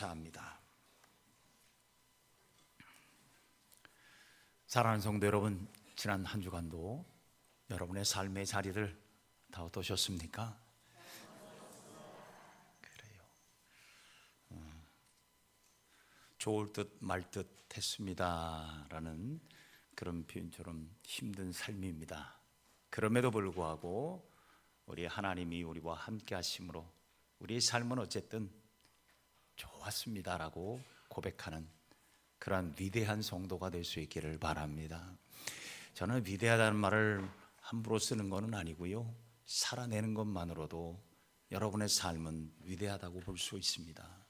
감사합니다. 사랑하는 성도 여러분, 지난 한 주간도 여러분의 삶의 자리를 다 어떠셨습니까? 그래요. 좋을 듯 말 듯 했습니다 라는 그런 표현처럼 힘든 삶입니다. 그럼에도 불구하고 우리 하나님이 우리와 함께 하심으로 우리의 삶은 어쨌든 좋았습니다라고 고백하는 그러한 위대한 성도가 될 수 있기를 바랍니다. 저는 위대하다는 말을 함부로 쓰는 것은 아니고요, 살아내는 것만으로도 여러분의 삶은 위대하다고 볼 수 있습니다.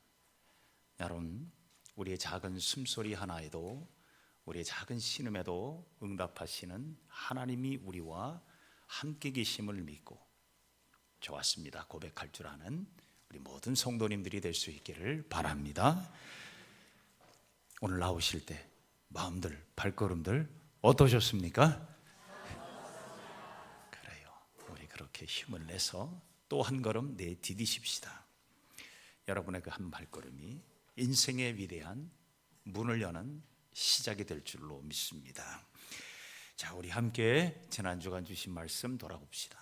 여러분, 우리의 작은 숨소리 하나에도, 우리의 작은 신음에도 응답하시는 하나님이 우리와 함께 계심을 믿고 좋았습니다 고백할 줄 아는 우리 모든 성도님들이 될 수 있기를 바랍니다. 오늘 나오실 때 마음들, 발걸음들 어떠셨습니까? 그래요. 우리 그렇게 힘을 내서 또 한 걸음 내디디십시다. 여러분의 그 한 발걸음이 인생의 위대한 문을 여는 시작이 될 줄로 믿습니다. 자, 우리 함께 지난 주간 주신 말씀 돌아봅시다.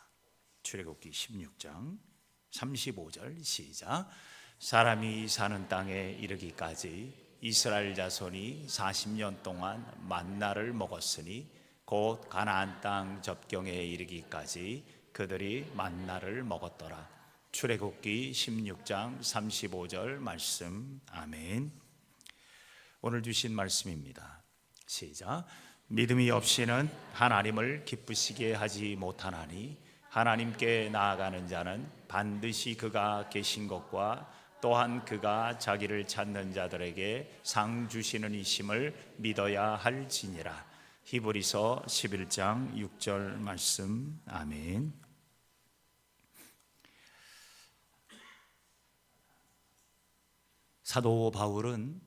출애굽기 16장 35절 시작. 사람이 사는 땅에 이르기까지 이스라엘 자손이 40년 동안 만나를 먹었으니 곧 가나안 땅 접경에 이르기까지 그들이 만나를 먹었더라. 출애굽기 16장 35절 말씀. 아멘. 오늘 주신 말씀입니다. 시작. 믿음이 없이는 하나님을 기쁘시게 하지 못하나니 하나님께 나아가는 자는 반드시 그가 계신 것과 또한 그가 자기를 찾는 자들에게 상 주시는 이심을 믿어야 할지니라. 히브리서 11장 6절 말씀. 아멘. 사도 바울은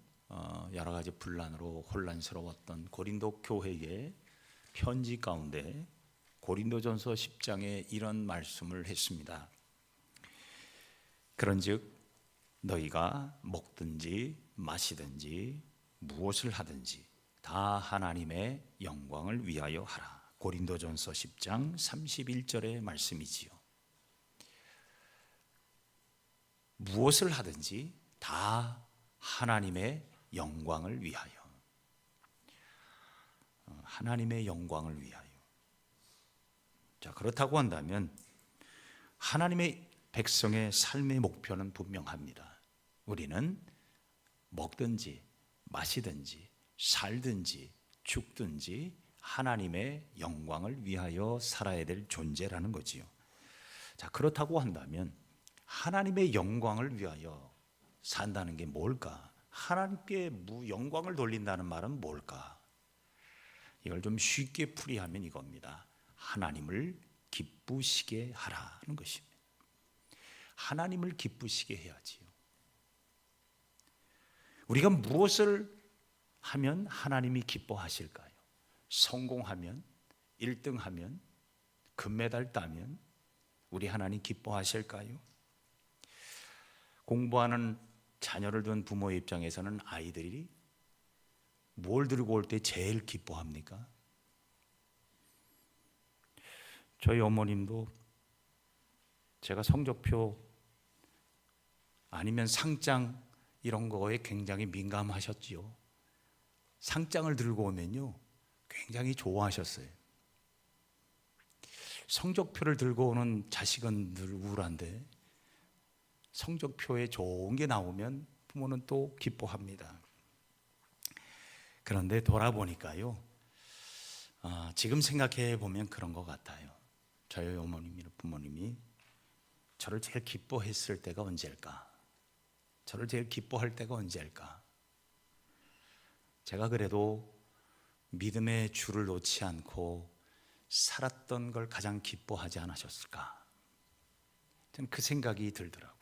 여러 가지 분란으로 혼란스러웠던 고린도 교회의 편지 가운데 고린도전서 10장에 이런 말씀을 했습니다. 그런즉 너희가 먹든지 마시든지 무엇을 하든지 다 하나님의 영광을 위하여 하라. 고린도전서 10장 31절의 말씀이지요. 무엇을 하든지 다 하나님의 영광을 위하여, 하나님의 영광을 위하여. 자, 그렇다고 한다면 하나님의 백성의 삶의 목표는 분명합니다. 우리는 먹든지 마시든지 살든지 죽든지 하나님의 영광을 위하여 살아야 될 존재라는 거지요. 자, 그렇다고 한다면 하나님의 영광을 위하여 산다는 게 뭘까? 하나님께 영광을 돌린다는 말은 뭘까? 이걸 좀 쉽게 풀이하면 이겁니다. 하나님을 기쁘시게 하라는 것입니다. 하나님을 기쁘시게 해야지요. 우리가 무엇을 하면 하나님이 기뻐하실까요? 성공하면, 1등하면, 금메달 따면 우리 하나님 기뻐하실까요? 공부하는 자녀를 둔 부모의 입장에서는 아이들이 뭘 들고 올 때 제일 기뻐합니까? 저희 어머님도 제가 성적표 아니면 상장 이런 거에 굉장히 민감하셨지요. 상장을 들고 오면요 굉장히 좋아하셨어요. 성적표를 들고 오는 자식은 늘 우울한데 성적표에 좋은 게 나오면 부모는 또 기뻐합니다. 그런데 돌아보니까요, 지금 생각해 보면 그런 것 같아요. 저희 어머님이나 부모님이 저를 제일 기뻐했을 때가 언제일까? 저를 제일 기뻐할 때가 언제일까? 제가 그래도 믿음의 줄을 놓지 않고 살았던 걸 가장 기뻐하지 않으셨을까? 저는 그 생각이 들더라고요.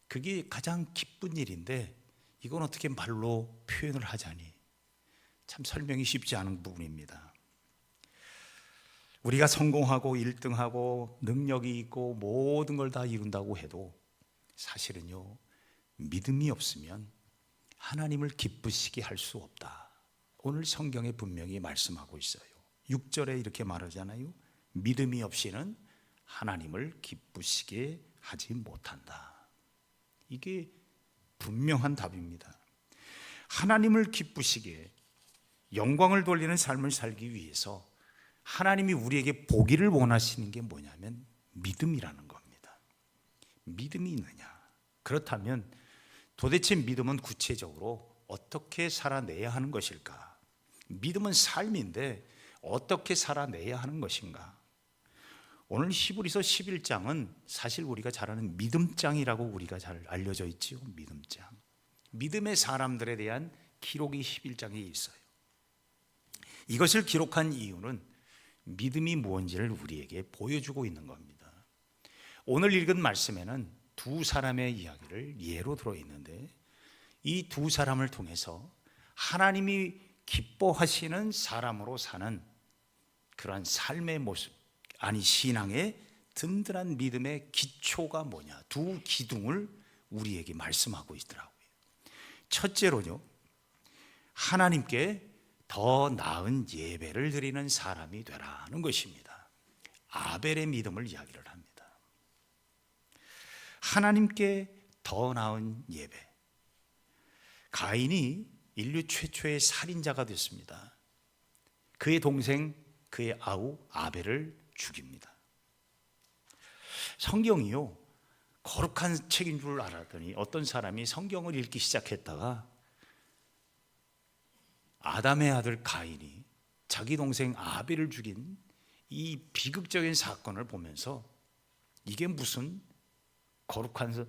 그게 가장 기쁜 일인데 이건 어떻게 말로 표현을 하자니 참 설명이 쉽지 않은 부분입니다. 우리가 성공하고 1등하고 능력이 있고 모든 걸 다 이룬다고 해도 사실은요, 믿음이 없으면 하나님을 기쁘시게 할 수 없다. 오늘 성경에 분명히 말씀하고 있어요. 6절에 이렇게 말하잖아요. 믿음이 없이는 하나님을 기쁘시게 하지 못한다. 이게 분명한 답입니다. 하나님을 기쁘시게 영광을 돌리는 삶을 살기 위해서 하나님이 우리에게 보기를 원하시는 게 뭐냐면 믿음이라는 겁니다. 믿음이 있느냐? 그렇다면 도대체 믿음은 구체적으로 어떻게 살아내야 하는 것일까? 믿음은 삶인데 어떻게 살아내야 하는 것인가? 오늘 히브리서 11장은 사실 우리가 잘 아는 믿음장이라고 우리가 잘 알려져 있지요. 믿음장. 믿음의 사람들에 대한 기록이 11장에 있어요. 이것을 기록한 이유는 믿음이 무엇인지를 우리에게 보여주고 있는 겁니다. 오늘 읽은 말씀에는 두 사람의 이야기를 예로 들어있는데 이 두 사람을 통해서 하나님이 기뻐하시는 사람으로 사는 그러한 삶의 모습, 아니 신앙의 든든한 믿음의 기초가 뭐냐, 두 기둥을 우리에게 말씀하고 있더라고요. 첫째로요, 하나님께 더 나은 예배를 드리는 사람이 되라는 것입니다. 아벨의 믿음을 이야기를 합니다. 하나님께 더 나은 예배. 가인이 인류 최초의 살인자가 됐습니다. 그의 동생, 그의 아우 아벨을 죽입니다. 성경이요, 거룩한 책인 줄 알았더니 어떤 사람이 성경을 읽기 시작했다가 아담의 아들 가인이 자기 동생 아벨을 죽인 이 비극적인 사건을 보면서 이게 무슨 거룩한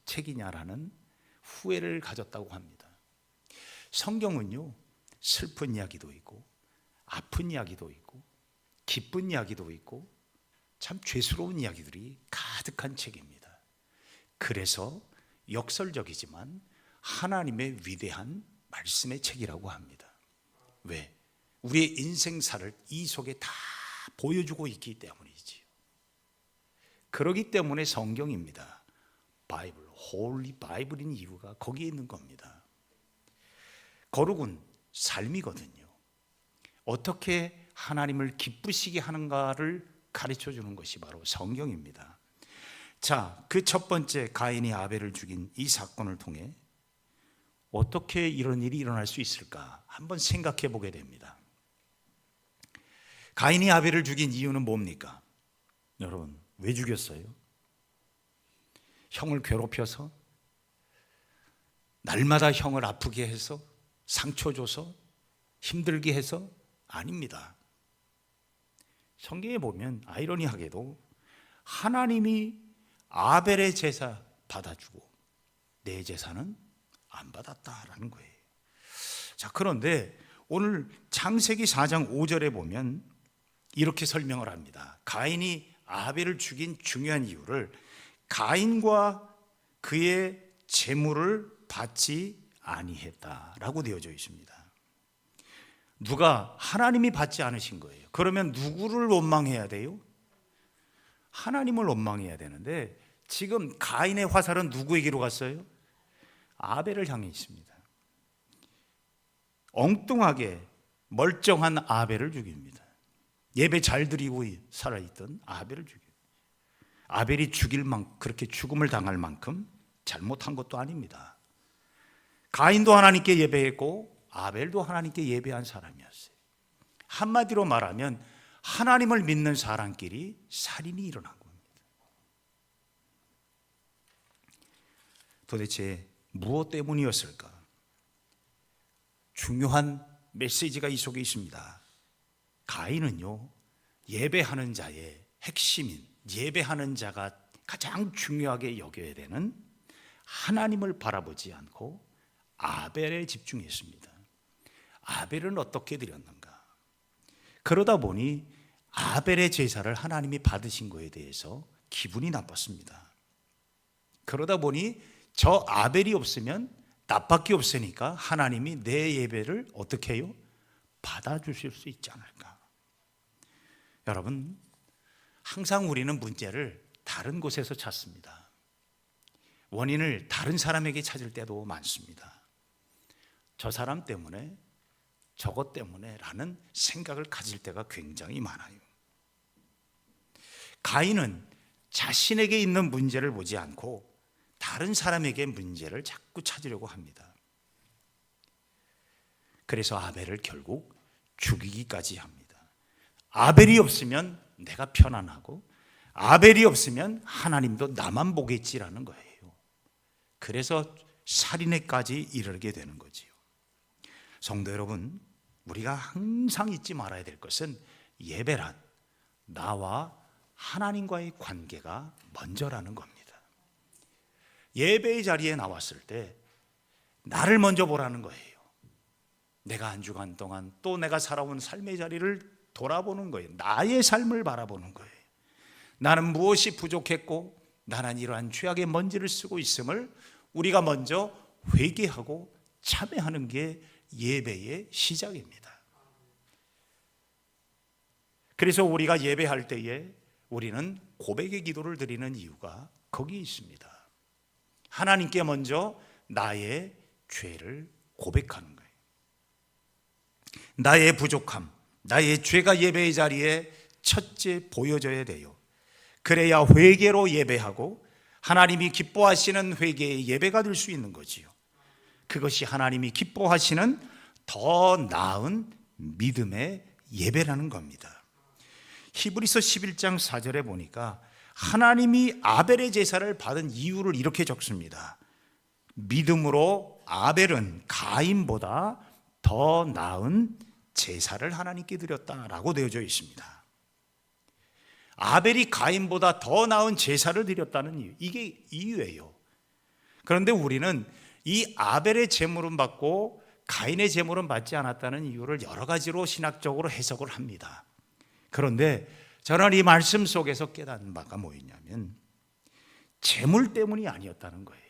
책이냐라는 후회를 가졌다고 합니다. 성경은요, 슬픈 이야기도 있고 아픈 이야기도 있고 기쁜 이야기도 있고 참 죄스러운 이야기들이 가득한 책입니다. 그래서 역설적이지만 하나님의 위대한 말씀의 책이라고 합니다. 왜? 우리의 인생사를 이 속에 다 보여주고 있기 때문이지요. 그러기 때문에 성경입니다. 바이블, 홀리 바이블인 이유가 거기에 있는 겁니다. 거룩은 삶이거든요. 어떻게 하나님을 기쁘시게 하는가를 가르쳐 주는 것이 바로 성경입니다. 자, 그 첫 번째 가인이 아벨을 죽인 이 사건을 통해 어떻게 이런 일이 일어날 수 있을까 한번 생각해 보게 됩니다. 가인이 아벨을 죽인 이유는 뭡니까? 여러분, 왜 죽였어요? 형을 괴롭혀서? 날마다 형을 아프게 해서? 상처 줘서? 힘들게 해서? 아닙니다. 성경에 보면 아이러니하게도 하나님이 아벨의 제사 받아주고 내 제사는 안 받았다라는 거예요. 자, 그런데 오늘 창세기 4장 5절에 보면 이렇게 설명을 합니다. 가인이 아벨을 죽인 중요한 이유를 가인과 그의 재물을 받지 아니했다라고 되어져 있습니다. 누가? 하나님이 받지 않으신 거예요. 그러면 누구를 원망해야 돼요? 하나님을 원망해야 되는데 지금 가인의 화살은 누구에게로 갔어요? 아벨을 향해 있습니다. 엉뚱하게 멀쩡한 아벨을 죽입니다. 예배 잘 드리고 살아있던 아벨을 죽여요. 아벨이 그렇게 죽음을 당할 만큼 잘못한 것도 아닙니다. 가인도 하나님께 예배했고 아벨도 하나님께 예배한 사람이었어요. 한마디로 말하면 하나님을 믿는 사람끼리 살인이 일어난 겁니다. 도대체 무엇 때문이었을까? 중요한 메시지가 이 속에 있습니다. 가인은요, 예배하는 자의 핵심인, 예배하는 자가 가장 중요하게 여겨야 되는 하나님을 바라보지 않고 아벨에 집중했습니다. 아벨은 어떻게 드렸는가? 그러다 보니 아벨의 제사를 하나님이 받으신 것에 대해서 기분이 나빴습니다. 그러다 보니 저 아벨이 없으면 나밖에 없으니까 하나님이 내 예배를 어떻게 해요? 받아주실 수 있지 않을까? 여러분, 항상 우리는 문제를 다른 곳에서 찾습니다. 원인을 다른 사람에게 찾을 때도 많습니다. 저 사람 때문에, 저것 때문에 라는 생각을 가질 때가 굉장히 많아요. 가인은 자신에게 있는 문제를 보지 않고 다른 사람에게 문제를 자꾸 찾으려고 합니다. 그래서 아벨을 결국 죽이기까지 합니다. 아벨이 없으면 내가 편안하고, 아벨이 없으면 하나님도 나만 보겠지라는 거예요. 그래서 살인에까지 이르게 되는 거지요. 성도 여러분, 우리가 항상 잊지 말아야 될 것은 예배란 나와 하나님과의 관계가 먼저라는 겁니다. 예배의 자리에 나왔을 때 나를 먼저 보라는 거예요. 내가 한 주간 동안 또 내가 살아온 삶의 자리를 돌아보는 거예요. 나의 삶을 바라보는 거예요. 나는 무엇이 부족했고 나는 이러한 죄악의 먼지를 쓰고 있음을 우리가 먼저 회개하고 참회하는 게 예배의 시작입니다. 그래서 우리가 예배할 때에 우리는 고백의 기도를 드리는 이유가 거기에 있습니다. 하나님께 먼저 나의 죄를 고백하는 거예요. 나의 부족함, 나의 죄가 예배의 자리에 첫째 보여져야 돼요. 그래야 회개로 예배하고 하나님이 기뻐하시는 회개의 예배가 될 수 있는 거지요. 그것이 하나님이 기뻐하시는 더 나은 믿음의 예배라는 겁니다. 히브리서 11장 4절에 보니까 하나님이 아벨의 제사를 받은 이유를 이렇게 적습니다. 믿음으로 아벨은 가인보다 더 나은 제사를 하나님께 드렸다라고 되어져 있습니다. 아벨이 가인보다 더 나은 제사를 드렸다는 이유, 이게 이유예요. 그런데 우리는 이 아벨의 제물은 받고 가인의 제물은 받지 않았다는 이유를 여러 가지로 신학적으로 해석을 합니다. 그런데 저는 이 말씀 속에서 깨닫는 바가 뭐였냐면 제물 때문이 아니었다는 거예요.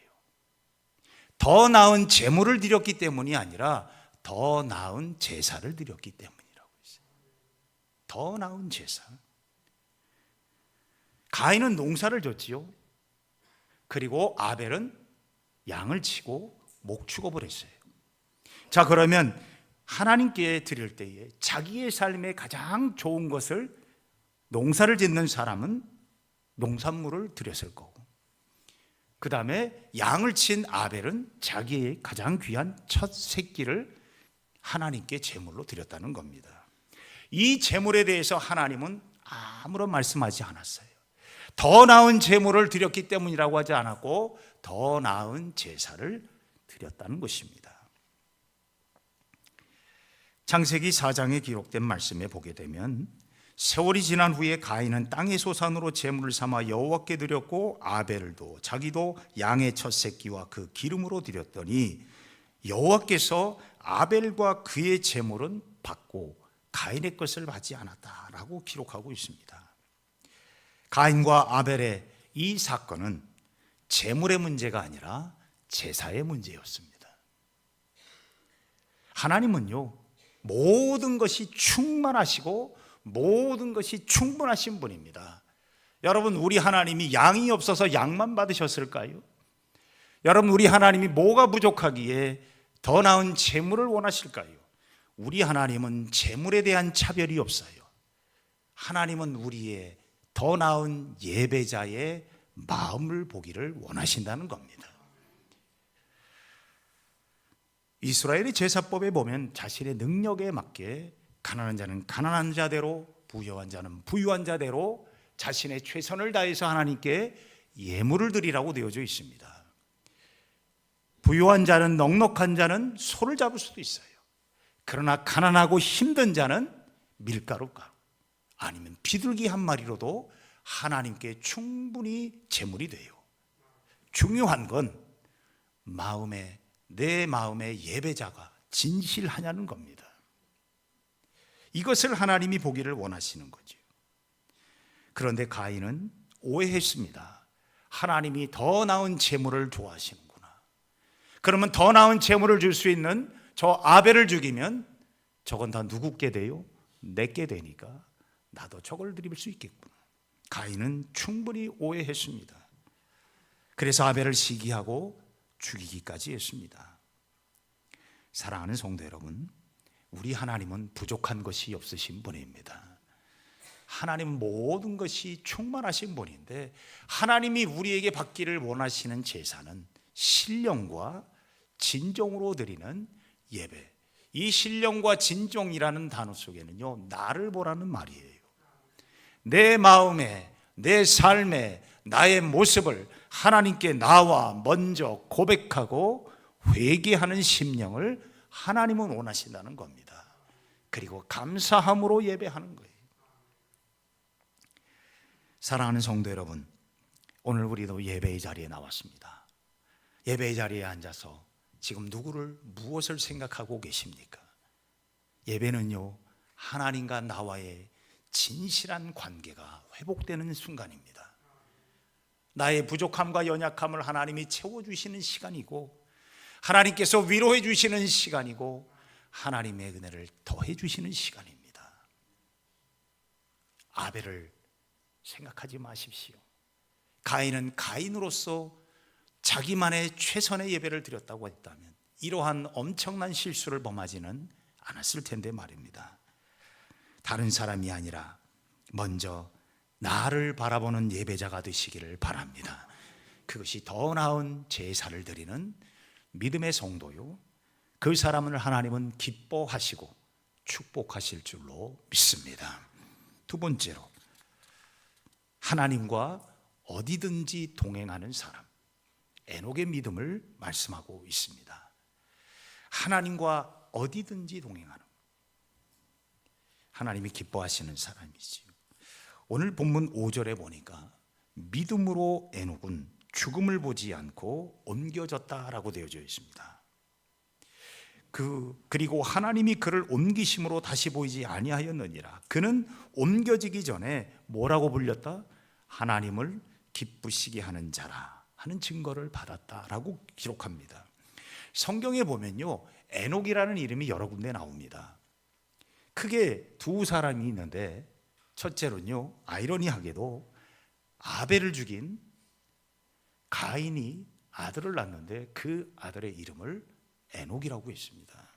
더 나은 제물을 드렸기 때문이 아니라 더 나은 제사를 드렸기 때문이라고 했어요. 더 나은 제사. 가인은 농사를 졌지요. 그리고 아벨은 양을 치고 목축업을 했어요. 자, 그러면 하나님께 드릴 때에 자기의 삶에 가장 좋은 것을, 농사를 짓는 사람은 농산물을 드렸을 거고, 그 다음에 양을 친 아벨은 자기의 가장 귀한 첫 새끼를 하나님께 제물로 드렸다는 겁니다. 이 제물에 대해서 하나님은 아무런 말씀하지 않았어요. 더 나은 제물을 드렸기 때문이라고 하지 않았고 더 나은 제사를 드렸다는 것입니다. 창세기 4장에 기록된 말씀에 보게 되면 세월이 지난 후에 가인은 땅의 소산으로 제물을 삼아 여호와께 드렸고 아벨도 자기도 양의 첫 새끼와 그 기름으로 드렸더니 여호와께서 아벨과 그의 제물은 받고 가인의 것을 받지 않았다라고 기록하고 있습니다. 가인과 아벨의 이 사건은 제물의 문제가 아니라 제사의 문제였습니다. 하나님은요, 모든 것이 충만하시고 모든 것이 충분하신 분입니다. 여러분, 우리 하나님이 양이 없어서 양만 받으셨을까요? 여러분, 우리 하나님이 뭐가 부족하기에 더 나은 제물을 원하실까요? 우리 하나님은 제물에 대한 차별이 없어요. 하나님은 우리의 더 나은 예배자의 마음을 보기를 원하신다는 겁니다. 이스라엘의 제사법에 보면 자신의 능력에 맞게 가난한 자는 가난한 자대로, 부유한 자는 부유한 자대로 자신의 최선을 다해서 하나님께 예물을 드리라고 되어져 있습니다. 부유한 자는, 넉넉한 자는 소를 잡을 수도 있어요. 그러나 가난하고 힘든 자는 밀가루 가루 아니면 비둘기 한 마리로도 하나님께 충분히 제물이 돼요. 중요한 건 내 마음의 예배자가 진실하냐는 겁니다. 이것을 하나님이 보기를 원하시는 거죠. 그런데 가인은 오해했습니다. 하나님이 더 나은 제물을 좋아하시는구나. 그러면 더 나은 제물을 줄 수 있는 저 아벨을 죽이면 저건 다 누구께 돼요? 내게 되니까 나도 저걸 드릴 수 있겠구나. 가인은 충분히 오해했습니다. 그래서 아벨을 시기하고 죽이기까지 했습니다. 사랑하는 성도 여러분, 우리 하나님은 부족한 것이 없으신 분입니다. 하나님은 모든 것이 충만하신 분인데, 하나님이 우리에게 받기를 원하시는 제사는 신령과 진정으로 드리는 예배. 이 신령과 진정이라는 단어 속에는요, 나를 보라는 말이에요. 내 마음에, 내 삶에, 나의 모습을 하나님께 나와 먼저 고백하고 회개하는 심령을 하나님은 원하신다는 겁니다. 그리고 감사함으로 예배하는 거예요. 사랑하는 성도 여러분, 오늘 우리도 예배의 자리에 나왔습니다. 예배의 자리에 앉아서 지금 누구를 무엇을 생각하고 계십니까? 예배는요, 하나님과 나와의 진실한 관계가 회복되는 순간입니다. 나의 부족함과 연약함을 하나님이 채워주시는 시간이고, 하나님께서 위로해 주시는 시간이고, 하나님의 은혜를 더해 주시는 시간입니다. 아벨을 생각하지 마십시오. 가인은 가인으로서 자기만의 최선의 예배를 드렸다고 했다면 이러한 엄청난 실수를 범하지는 않았을 텐데 말입니다. 다른 사람이 아니라 먼저 나를 바라보는 예배자가 되시기를 바랍니다. 그것이 더 나은 제사를 드리는 믿음의 성도요, 그 사람을 하나님은 기뻐하시고 축복하실 줄로 믿습니다. 두 번째로, 하나님과 어디든지 동행하는 사람, 에녹의 믿음을 말씀하고 있습니다. 하나님과 어디든지 동행하는, 하나님이 기뻐하시는 사람이지요. 오늘 본문 5절에 보니까 믿음으로 에녹은 죽음을 보지 않고 옮겨졌다라고 되어져 있습니다. 그리고 하나님이 그를 옮기심으로 다시 보이지 아니하였느니라. 그는 옮겨지기 전에 뭐라고 불렸다? 하나님을 기쁘시게 하는 자라 하는 증거를 받았다라고 기록합니다. 성경에 보면요, 에녹이라는 이름이 여러 군데 나옵니다. 크게 두 사람이 있는데, 첫째로는요, 아이러니하게도 아벨을 죽인 가인이 아들을 낳았는데 그 아들의 이름을 에녹이라고 했습니다.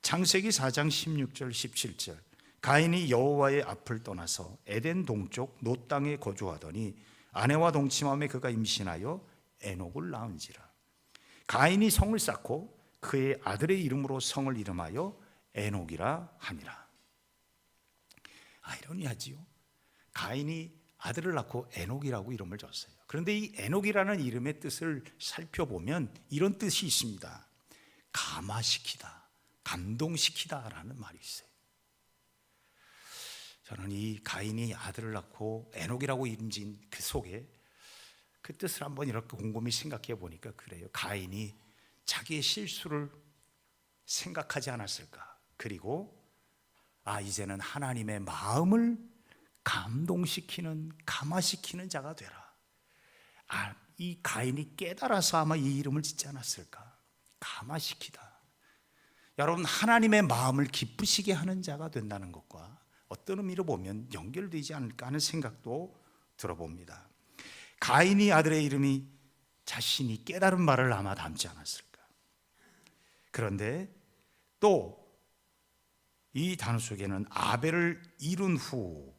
창세기 4장 16절 17절, 가인이 여호와의 앞을 떠나서 에덴 동쪽 놋 땅에 거주하더니 아내와 동침함에 그가 임신하여 에녹을 낳은지라. 가인이 성을 쌓고 그의 아들의 이름으로 성을 이름하여 에녹이라 하니라. 아이러니하지요. 가인이 아들을 낳고 에녹이라고 이름을 줬어요. 그런데 이 에녹이라는 이름의 뜻을 살펴보면 이런 뜻이 있습니다. 감화시키다, 감동시키다라는 말이 있어요. 저는 이 가인이 아들을 낳고 에녹이라고 이름 지은 그 속에 그 뜻을 한번 이렇게 곰곰이 생각해 보니까 그래요. 가인이 자기의 실수를 생각하지 않았을까? 그리고 이제는 하나님의 마음을 감동시키는, 감화시키는 자가 되라. 이 가인이 깨달아서 아마 이 이름을 짓지 않았을까? 감화시키다. 여러분, 하나님의 마음을 기쁘시게 하는 자가 된다는 것과 어떤 의미로 보면 연결되지 않을까 하는 생각도 들어봅니다. 가인이 아들의 이름이 자신이 깨달은 말을 아마 담지 않았을까? 그런데 또 이 단어 속에는 아벨을 이룬 후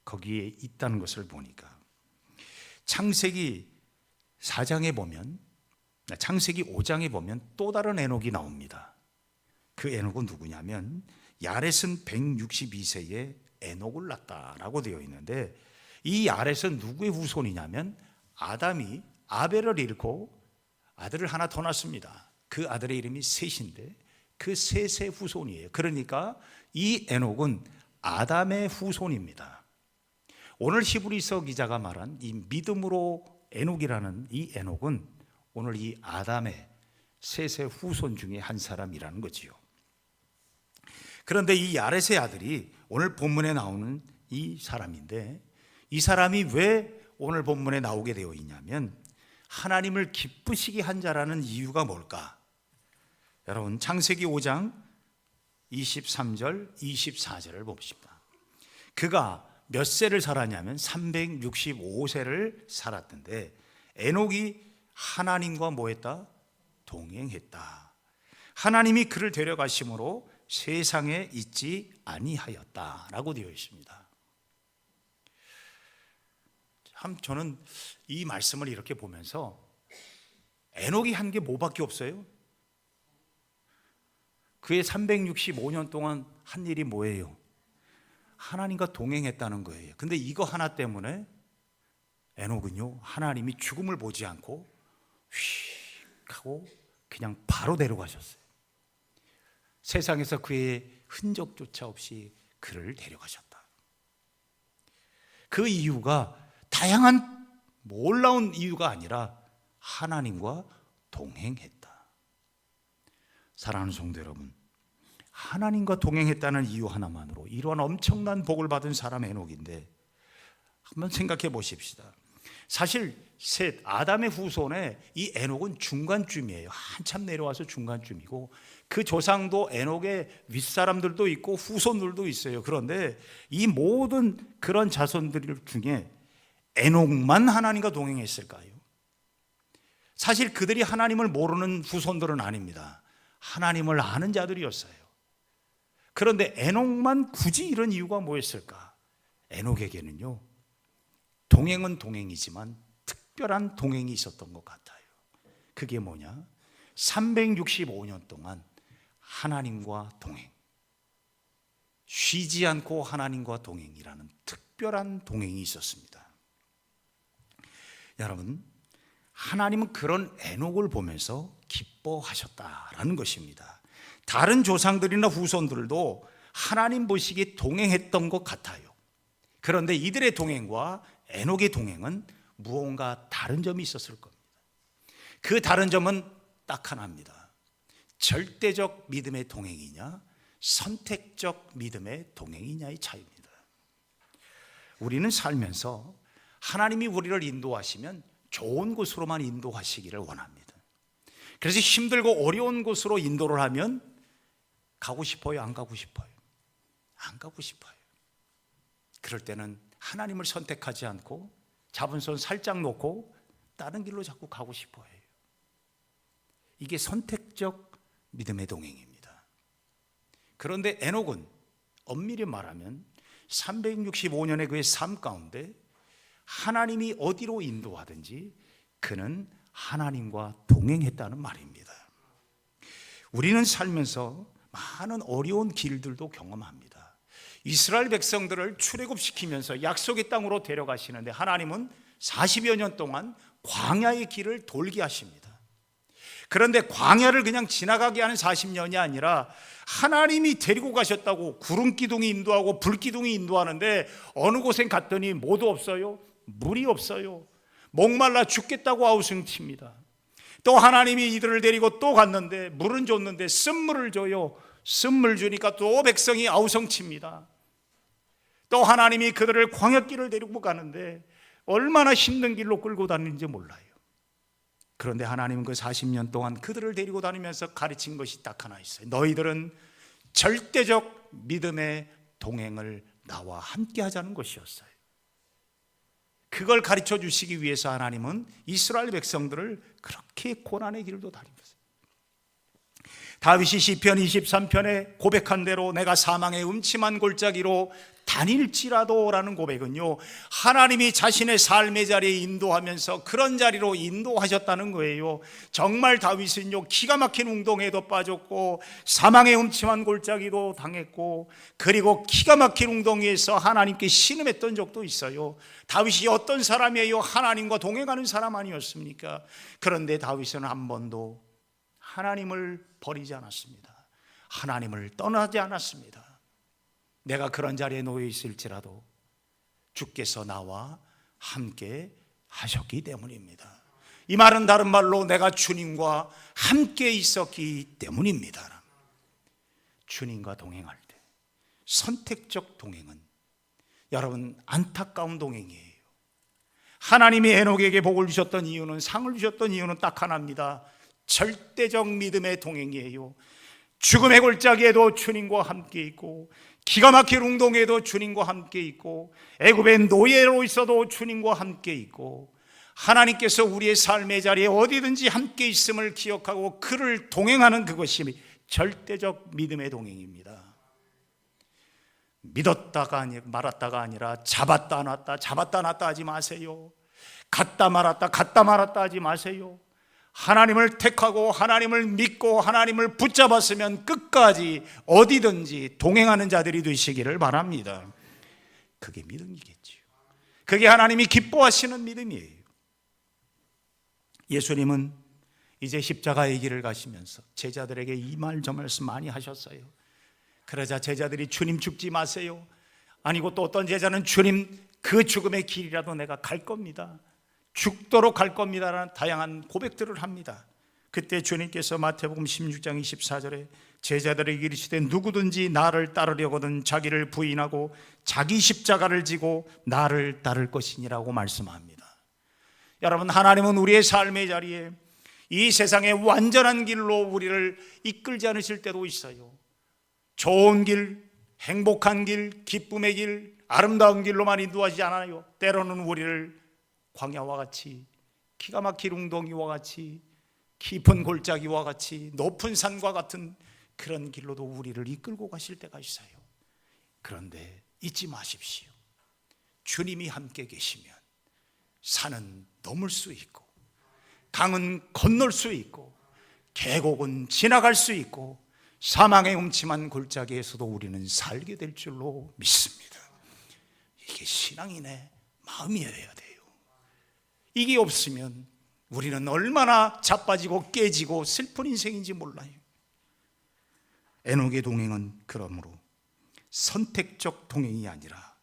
거기에 있다는 것을 보니까 창세기 4장에 보면, 창세기 5장에 보면 또 다른 에녹이 나옵니다. 그 에녹은 누구냐면 야렛은 162세에 에녹을 낳았다라고 되어 있는데, 이 야렛은 누구의 후손이냐면 아담이 아벨을 잃고 아들을 하나 더 낳습니다. 그 아들의 이름이 셋인데 그 셋의 후손이에요. 그러니까 이 에녹은 아담의 후손입니다. 오늘 히브리서 기자가 말한 이 믿음으로 에녹이라는 이 에녹은 오늘 이 아담의 셋의 후손 중에 한 사람이라는 거지요. 그런데 이 야렛의 아들이 오늘 본문에 나오는 이 사람인데, 이 사람이 왜 오늘 본문에 나오게 되어 있냐면 하나님을 기쁘시게 한 자라는 이유가 뭘까? 여러분, 창세기 5장 23절 24절을 봅시다. 그가 몇 세를 살았냐면 365세를 살았던데 에녹이 하나님과 뭐했다? 동행했다. 하나님이 그를 데려가심으로 세상에 있지 아니하였다라고 되어 있습니다. 참 저는 이 말씀을 이렇게 보면서 에녹이 한 게 뭐밖에 없어요? 그의 365년 동안 한 일이 뭐예요? 하나님과 동행했다는 거예요. 근데 이거 하나 때문에 에녹은요, 하나님이 죽음을 보지 않고 휙 하고 그냥 바로 데려가셨어요. 세상에서 그의 흔적조차 없이 그를 데려가셨다. 그 이유가 다양한 놀라운 이유가 아니라 하나님과 동행했다. 사랑하는 성도 여러분, 하나님과 동행했다는 이유 하나만으로 이러한 엄청난 복을 받은 사람 에녹인데, 한번 생각해 보십시다. 사실 셋 아담의 후손에 이 에녹은 중간쯤이에요. 한참 내려와서 중간쯤이고, 그 조상도 에녹의 윗사람들도 있고 후손들도 있어요. 그런데 이 모든 그런 자손들 중에 에녹만 하나님과 동행했을까요? 사실 그들이 하나님을 모르는 후손들은 아닙니다. 하나님을 아는 자들이었어요. 그런데 에녹만 굳이 이런 이유가 뭐였을까? 에녹에게는요, 동행은 동행이지만 특별한 동행이 있었던 것 같아요. 그게 뭐냐? 365년 동안 하나님과 동행, 쉬지 않고 하나님과 동행이라는 특별한 동행이 있었습니다. 여러분, 하나님은 그런 에녹을 보면서 기뻐하셨다라는 것입니다. 다른 조상들이나 후손들도 하나님 보시기에 동행했던 것 같아요. 그런데 이들의 동행과 에녹의 동행은 무언가 다른 점이 있었을 겁니다. 그 다른 점은 딱 하나입니다. 절대적 믿음의 동행이냐, 선택적 믿음의 동행이냐의 차이입니다. 우리는 살면서 하나님이 우리를 인도하시면 좋은 곳으로만 인도하시기를 원합니다. 그래서 힘들고 어려운 곳으로 인도를 하면 가고 싶어요? 안 가고 싶어요? 안 가고 싶어요. 그럴 때는 하나님을 선택하지 않고 잡은 손 살짝 놓고 다른 길로 자꾸 가고 싶어 해요. 이게 선택적 믿음의 동행입니다. 그런데 에녹은 엄밀히 말하면 365년의 그의 삶 가운데 하나님이 어디로 인도하든지 그는 하나님과 동행했다는 말입니다. 우리는 살면서 많은 어려운 길들도 경험합니다. 이스라엘 백성들을 출애굽시키면서 약속의 땅으로 데려가시는데 하나님은 40여 년 동안 광야의 길을 돌게 하십니다. 그런데 광야를 그냥 지나가게 하는 40년이 아니라 하나님이 데리고 가셨다고 구름기둥이 인도하고 불기둥이 인도하는데 어느 곳에 갔더니 뭐도 없어요. 물이 없어요. 목말라 죽겠다고 아우성칩니다. 또 하나님이 이들을 데리고 또 갔는데 물은 줬는데 쓴물을 줘요. 쓴물 주니까 또 백성이 아우성칩니다. 또 하나님이 그들을 광야길을 데리고 가는데 얼마나 힘든 길로 끌고 다니는지 몰라요. 그런데 하나님은 그 40년 동안 그들을 데리고 다니면서 가르친 것이 딱 하나 있어요. 너희들은 절대적 믿음의 동행을 나와 함께 하자는 것이었어요. 그걸 가르쳐 주시기 위해서 하나님은 이스라엘 백성들을 그렇게 고난의 길도 다니면서, 다윗이 시편 23편에 고백한 대로 내가 사망의 음침한 골짜기로 다닐지라도 라는 고백은요, 하나님이 자신의 삶의 자리에 인도하면서 그런 자리로 인도하셨다는 거예요. 정말 다윗은요, 기가 막힌 운동에도 빠졌고 사망의 음침한 골짜기도 당했고, 그리고 기가 막힌 웅덩이에서 하나님께 신음했던 적도 있어요. 다윗이 어떤 사람이에요? 하나님과 동행하는 사람 아니었습니까? 그런데 다윗은 한 번도 하나님을 버리지 않았습니다. 하나님을 떠나지 않았습니다. 내가 그런 자리에 놓여 있을지라도 주께서 나와 함께 하셨기 때문입니다. 이 말은 다른 말로 내가 주님과 함께 있었기 때문입니다. 주님과 동행할 때 선택적 동행은 여러분 안타까운 동행이에요. 하나님이 에녹에게 복을 주셨던 이유는, 상을 주셨던 이유는 딱 하나입니다. 절대적 믿음의 동행이에요. 죽음의 골짜기에도 주님과 함께 있고, 기가 막힌 웅동에도 주님과 함께 있고, 애굽의 노예로 있어도 주님과 함께 있고, 하나님께서 우리의 삶의 자리에 어디든지 함께 있음을 기억하고 그를 동행하는 그것이 절대적 믿음의 동행입니다. 믿었다가 말았다가 아니라 잡았다 놨다 잡았다 놨다 하지 마세요. 갔다 말았다 갔다 말았다 하지 마세요. 하나님을 택하고 하나님을 믿고 하나님을 붙잡았으면 끝까지 어디든지 동행하는 자들이 되시기를 바랍니다. 그게 믿음이겠지요. 그게 하나님이 기뻐하시는 믿음이에요. 예수님은 이제 십자가의 길을 가시면서 제자들에게 이 말 저 말씀 많이 하셨어요. 그러자 제자들이 주님 죽지 마세요. 아니고 또 어떤 제자는 주님 그 죽음의 길이라도 내가 갈 겁니다. 죽도록 갈 겁니다라는 다양한 고백들을 합니다. 그때 주님께서 마태복음 16장 24절에 제자들에게 이르시되 누구든지 나를 따르려거든 자기를 부인하고 자기 십자가를 지고 나를 따를 것이니라고 말씀합니다. 여러분, 하나님은 우리의 삶의 자리에 이 세상의 완전한 길로 우리를 이끌지 않으실 때도 있어요. 좋은 길, 행복한 길, 기쁨의 길, 아름다운 길로만 인도하지 않아요. 때로는 우리를 광야와 같이, 기가 막힌 웅덩이와 같이, 깊은 골짜기와 같이, 높은 산과 같은 그런 길로도 우리를 이끌고 가실 때가 있어요. 그런데 잊지 마십시오. 주님이 함께 계시면 산은 넘을 수 있고 강은 건널 수 있고 계곡은 지나갈 수 있고 사망의 음침한 골짜기에서도 우리는 살게 될 줄로 믿습니다. 이게 신앙인의 마음이어야 돼요. 이게 없으면 우리는 얼마나 자빠지고 깨지고 슬픈 인생인지 몰라요. 에녹의 동행은 그러므로 선택적 동행이 아니라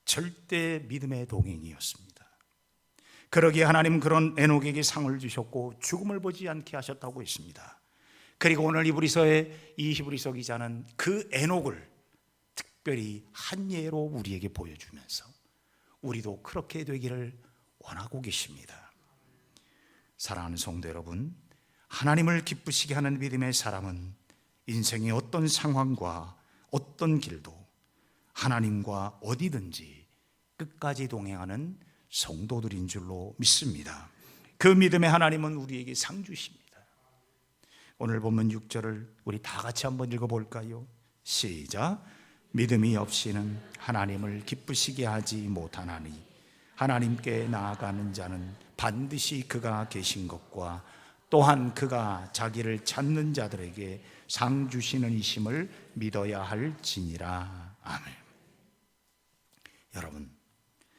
절대 믿음의 동행이었습니다. 그러기에 하나님은 그런 에녹에게 상을 주셨고 죽음을 보지 않게 하셨다고 했습니다. 그리고 오늘 히브리서의 이 히브리서 기자는 그 에녹을 특별히 한 예로 우리에게 보여주면서 우리도 그렇게 되기를 원하고 계십니다. 사랑하는 성도 여러분, 하나님을 기쁘시게 하는 믿음의 사람은 인생의 어떤 상황과 어떤 길도 하나님과 어디든지 끝까지 동행하는 성도들인 줄로 믿습니다. 그 믿음의 하나님은 우리에게 상 주십니다. 오늘 본문 6절을 우리 다 같이 한번 읽어볼까요? 시작. 믿음이 없이는 하나님을 기쁘시게 하지 못하나니 하나님께 나아가는 자는 반드시 그가 계신 것과 또한 그가 자기를 찾는 자들에게 상 주시는 이심을 믿어야 할지니라. 아멘. 여러분,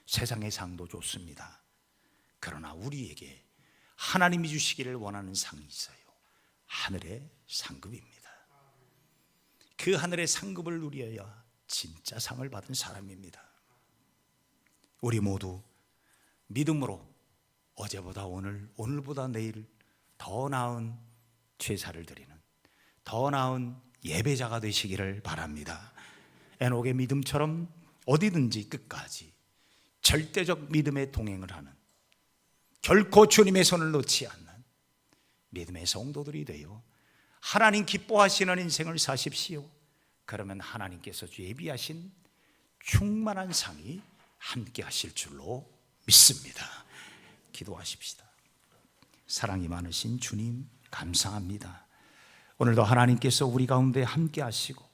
세상의 상도 좋습니다. 그러나 우리에게 하나님이 주시기를 원하는 상이 있어요. 하늘의 상급입니다. 그 하늘의 상급을 누려야 진짜 상을 받은 사람입니다. 우리 모두 믿음으로 어제보다 오늘, 오늘보다 내일 더 나은 제사를 드리는 더 나은 예배자가 되시기를 바랍니다. 에녹의 믿음처럼 어디든지 끝까지 절대적 믿음의 동행을 하는, 결코 주님의 손을 놓지 않는 믿음의 성도들이 되어 하나님 기뻐하시는 인생을 사십시오. 그러면 하나님께서 예비하신 충만한 상이 함께 하실 줄로 믿습니다. 기도하십시다. 사랑이 많으신 주님, 감사합니다. 오늘도 하나님께서 우리 가운데 함께 하시고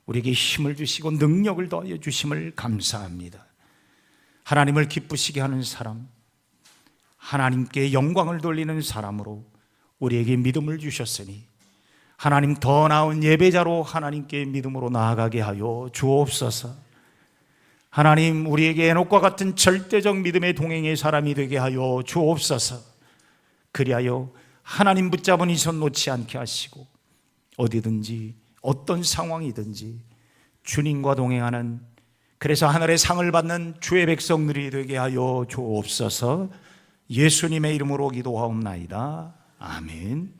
우리에게 힘을 주시고 능력을 더하여 주심을 감사합니다. 하나님을 기쁘시게 하는 사람, 하나님께 영광을 돌리는 사람으로 우리에게 믿음을 주셨으니 하나님 더 나은 예배자로 하나님께 믿음으로 나아가게 하여 주옵소서. 하나님, 우리에게 에녹과 같은 절대적 믿음의 동행의 사람이 되게 하여 주옵소서. 그리하여 하나님 붙잡은 이 손 놓지 않게 하시고 어디든지 어떤 상황이든지 주님과 동행하는, 그래서 하늘의 상을 받는 주의 백성들이 되게 하여 주옵소서. 예수님의 이름으로 기도하옵나이다. 아멘.